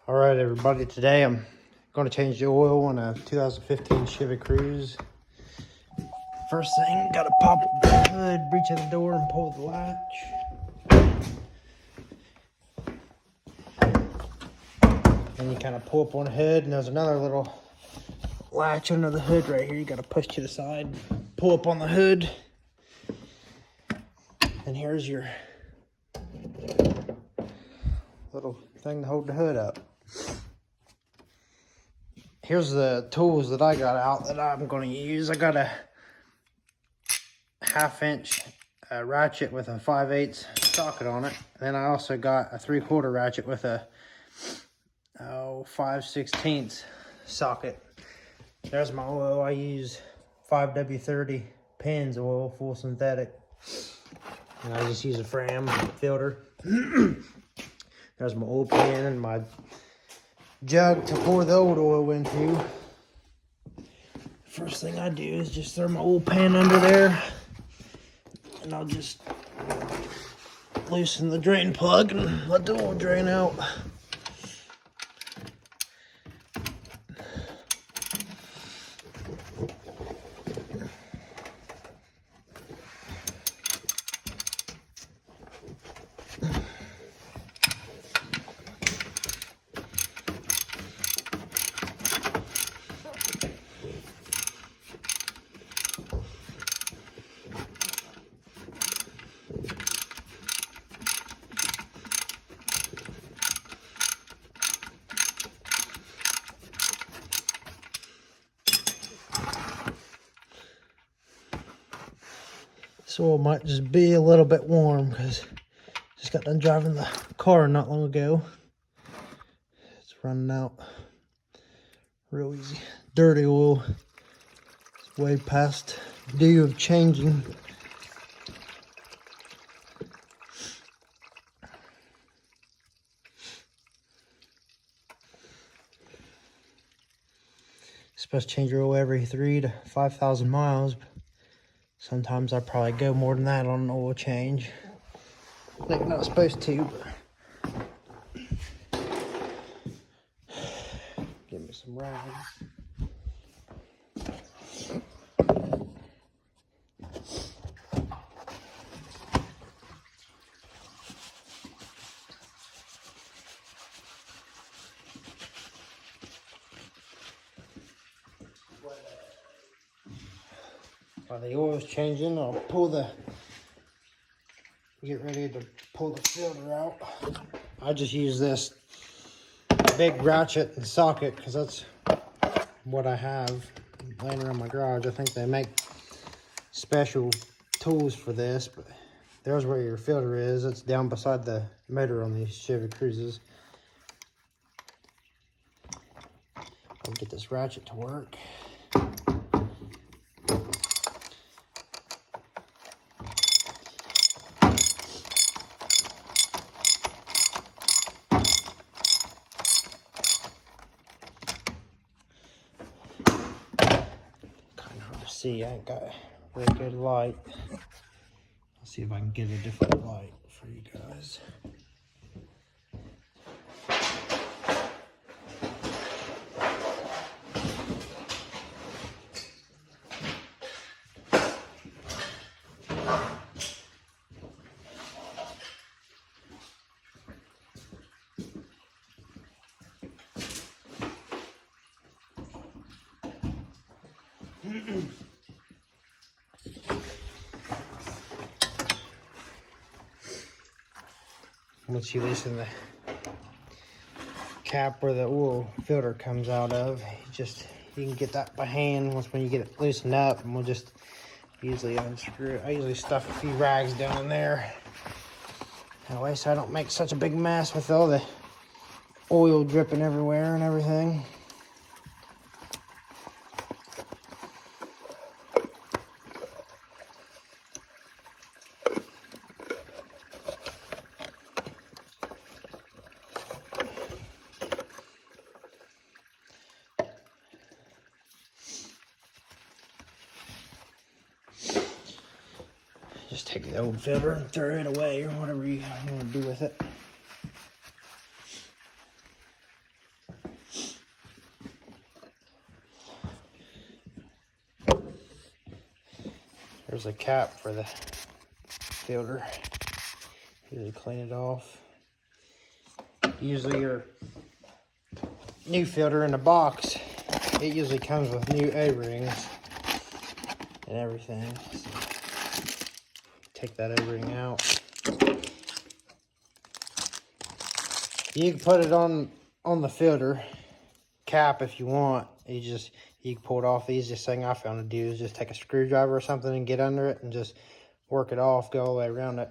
All right, everybody. Today I'm going to change the oil on a 2015 Chevy Cruze. First thing, got to pop the hood, reach in the door, and pull the latch. And you kind of pull up on the hood, and there's another little latch under the hood right here. You got to push to the side, pull up on the hood, and here's your little thing to hold the hood up. Here's the tools that I got out that I'm going to use. I got a 1/2-inch ratchet with a 5/8 socket on it. And then I also got a 3/4 ratchet with a 5/16 socket. There's my oil. I use 5W30 Penn's oil, full synthetic. And I just use a Fram filter. There's my oil pan and my jug to pour the old oil into. First thing I do is just throw my oil pan under there, and I'll just loosen the drain plug and let the oil drain out. This oil might just be a little bit warm because just got done driving the car not long ago. It's running out real easy. Dirty oil. It's way past due of changing. Supposed to change your oil every 3,000 to 5,000 miles. Sometimes I probably go more than that on an oil change. I think I'm not supposed to, but give me some rags. While the oil's changing, I'll get ready to pull the filter out. I just use this big ratchet and socket because that's what I have laying around my garage. I think they make special tools for this, but there's where your filter is. It's down beside the motor on these Chevy Cruzes. I'll get this ratchet to work. See, I ain't got a very good light. I'll see if I can get a different light for you guys. Once you loosen the cap where the oil filter comes out of, you can get that by hand when you get it loosened up, and we'll just usually unscrew it. I usually stuff a few rags down in there that way so I don't make such a big mess with all the oil dripping everywhere and everything. Just take the old filter and throw it away or whatever you want to do with it. Here's a cap for the filter. Usually clean it off. Usually your new filter in the box, it usually comes with new A-rings and everything. So take that O-ring out. You can put it on the filter cap if you want. You can pull it off. The easiest thing I found to do is just take a screwdriver or something and get under it and just work it off, go all the way around it,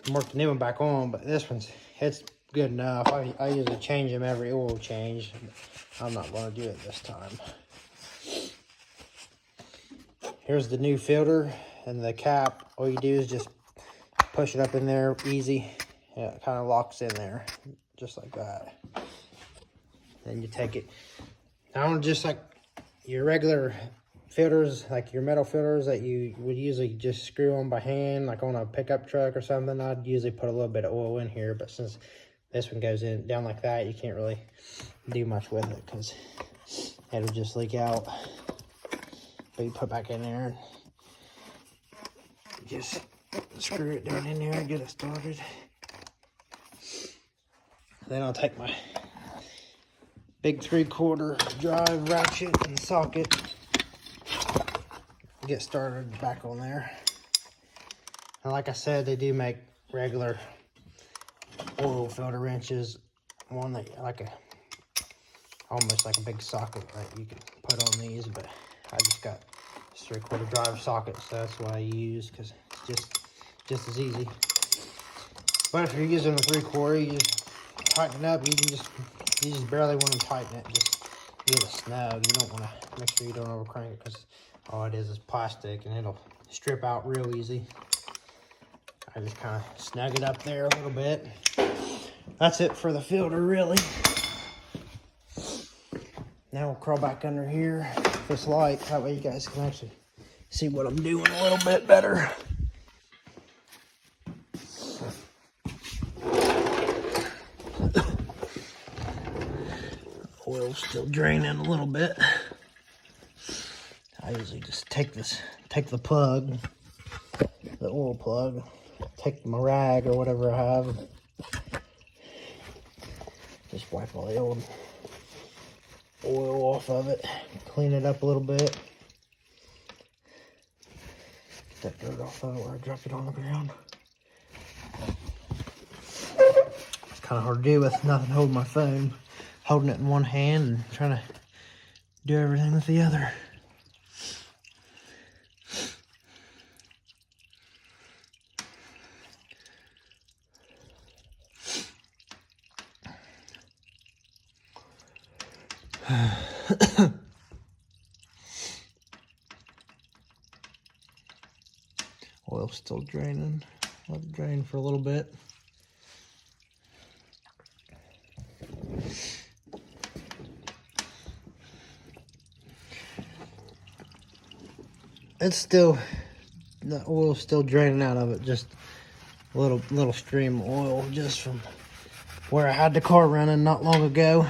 and work the new one back on. But this one's, it's good enough. I usually change them every oil change. I'm not going to do it this time. Here's the new filter and the cap. All you do is just push it up in there easy. Yeah, it kind of locks in there, just like that. Then you take it down just like your regular filters, like your metal filters that you would usually just screw on by hand, like on a pickup truck or something. I'd usually put a little bit of oil in here, but since this one goes in down like that, you can't really do much with it because it'll just leak out. But you put back in there and just screw it down in there and get it started. Then I'll take my big 3/4 drive ratchet and socket, get started back on there. And like I said, they do make regular oil filter wrenches, one that almost like a big socket that you can put on these, but I just got this 3/4 drive socket, so that's what I use because it's just as easy. But if you're using a 3/4, you just tighten it up. You just barely want to tighten it. Just get it snug. You don't want to, make sure you don't over crank it because all it is plastic and it'll strip out real easy. I just kind of snug it up there a little bit. That's it for the filter, really. Now we'll crawl back under here, this light, that way you guys can actually see what I'm doing a little bit better. Oil's still draining a little bit. I usually just take the plug, the oil plug, take my rag or whatever I have, just wipe all the old oil off of it, clean it up a little bit. Get that dirt off of it where I drop it on the ground. It's kind of hard to do with nothing holding my phone, holding it in one hand and trying to do everything with the other. Oil's still draining. Let it drain for a little bit. It's still, the oil's still draining out of it. Just a little stream of oil just from where I had the car running not long ago.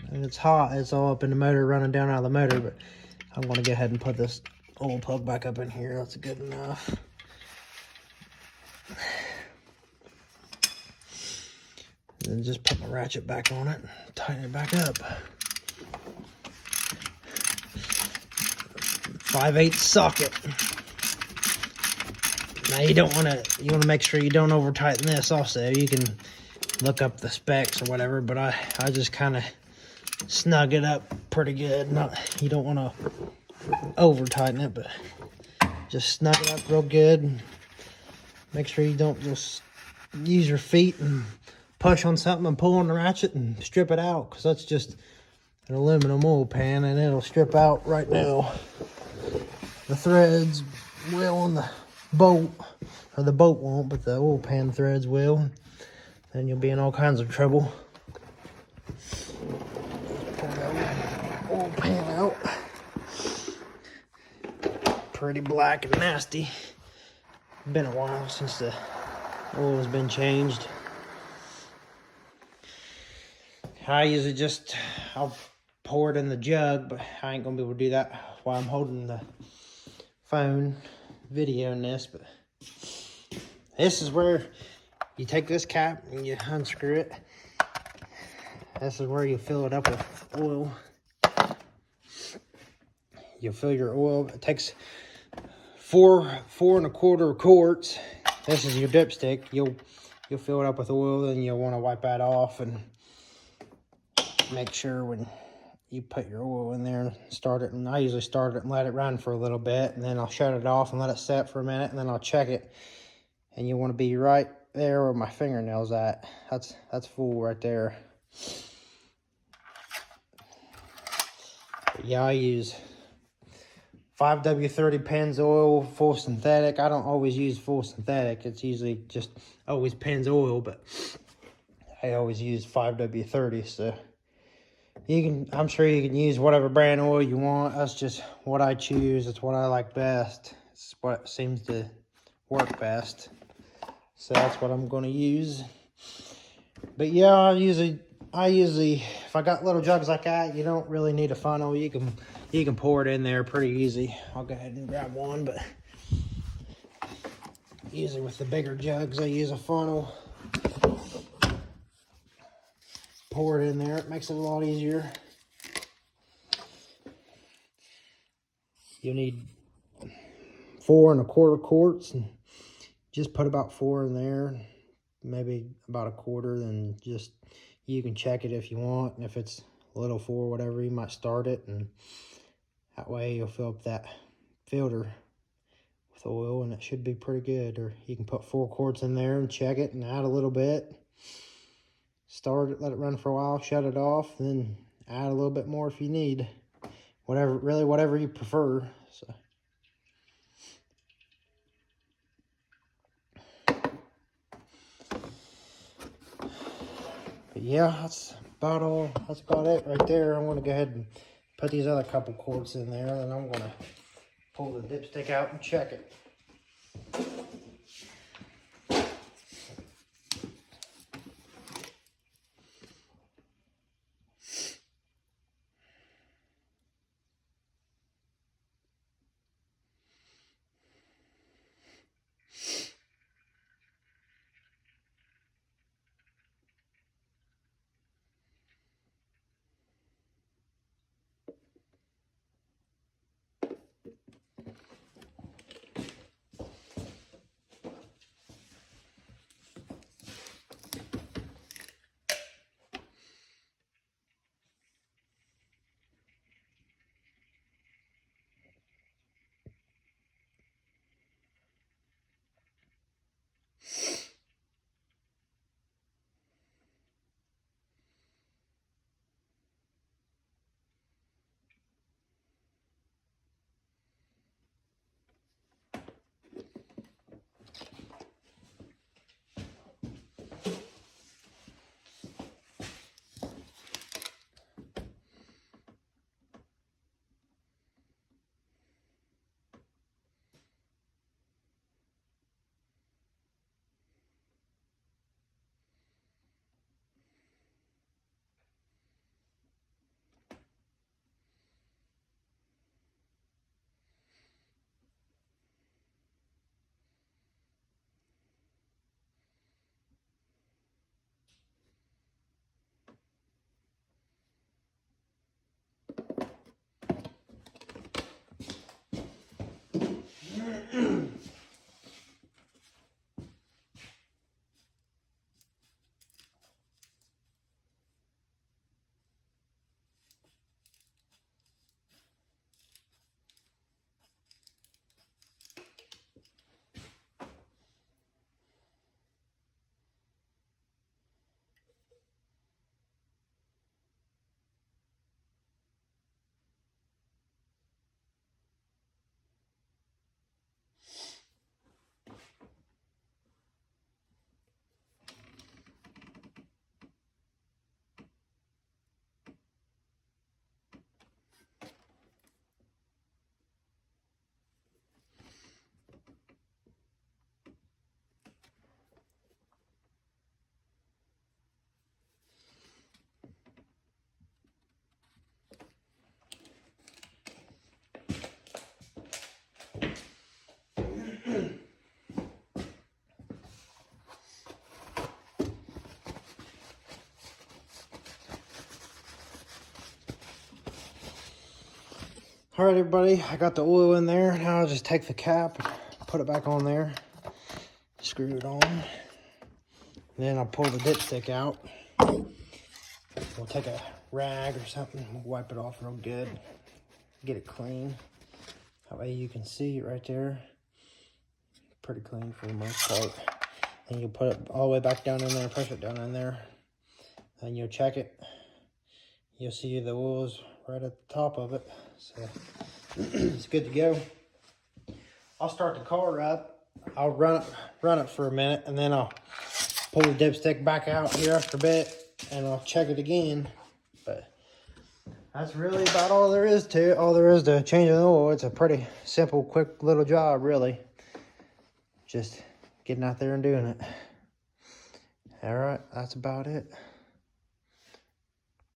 And it's hot. It's all up in the motor, running down out of the motor. But I'm going to go ahead and put this oil plug back up in here. That's good enough. And then just put my ratchet back on it and tighten it back up. 5/8 socket. Now you want to make sure you don't over tighten this also. You can look up the specs or whatever, but I just kind of snug it up pretty good. You don't want to over tighten it, but just snug it up real good. Make sure you don't just use your feet and push on something and pull on the ratchet and strip it out, because that's just an aluminum oil pan and it'll strip out right now. The threads will on the bolt, or the bolt won't, but the oil pan threads will. Then you'll be in all kinds of trouble. Pull that oil pan out. Pretty black and nasty. Been a while since the oil has been changed. I usually I'll pour it in the jug, but I ain't gonna be able to do that while I'm holding the phone. videoing this, but this is where you take this cap and you unscrew it. This is where you fill it up with oil. You'll fill your oil. It takes four and a quarter quarts. This is your dipstick. You'll fill it up with oil, and you'll want to wipe that off and make sure when you put your oil in there and start it. And I usually start it and let it run for a little bit, and then I'll shut it off and let it set for a minute, and then I'll check it. And you want to be right there where my fingernail's at. That's full right there. But yeah, I use 5W30 Pennzoil full synthetic. I don't always use full synthetic. It's usually just always Pennzoil, but I always use 5W30. So I'm sure you can use whatever brand oil you want. That's just what I choose. It's what I like best. It's what seems to work best. So that's what I'm going to use. But yeah, I usually, if I got little jugs like that, you don't really need a funnel. You can pour it in there pretty easy. I'll go ahead and grab one, but usually with the bigger jugs, I use a funnel. Pour it in there. It makes it a lot easier. You'll need 4 1/4 quarts, and just put about 4 in there, maybe about a quarter. Then just, you can check it if you want, and if it's a little full, whatever, you might start it, and that way you'll fill up that filter with oil, and it should be pretty good. Or you can put 4 quarts in there and check it and add a little bit. Start it, let it run for a while, shut it off, then add a little bit more if you need. Whatever you prefer. So. But yeah, that's about all. That's about it right there. I'm going to go ahead and put these other couple quarts in there, and I'm going to pull the dipstick out and check it. All right, everybody, I got the oil in there. Now I'll just take the cap, put it back on there, screw it on. Then I'll pull the dipstick out. We'll take a rag or something, we'll wipe it off real good, get it clean. That way you can see it right there. Pretty clean for the most part. And you'll put it all the way back down in there, push it down in there. Then you'll check it. You'll see the oil's right at the top of it. So it's good to go. I'll start the car up. I'll run it for a minute, and then I'll pull the dipstick back out here after a bit, and I'll check it again. But that's really about all there is to it. All there is to changing the oil. It's a pretty simple, quick little job, really. Just getting out there and doing it. All right, that's about it.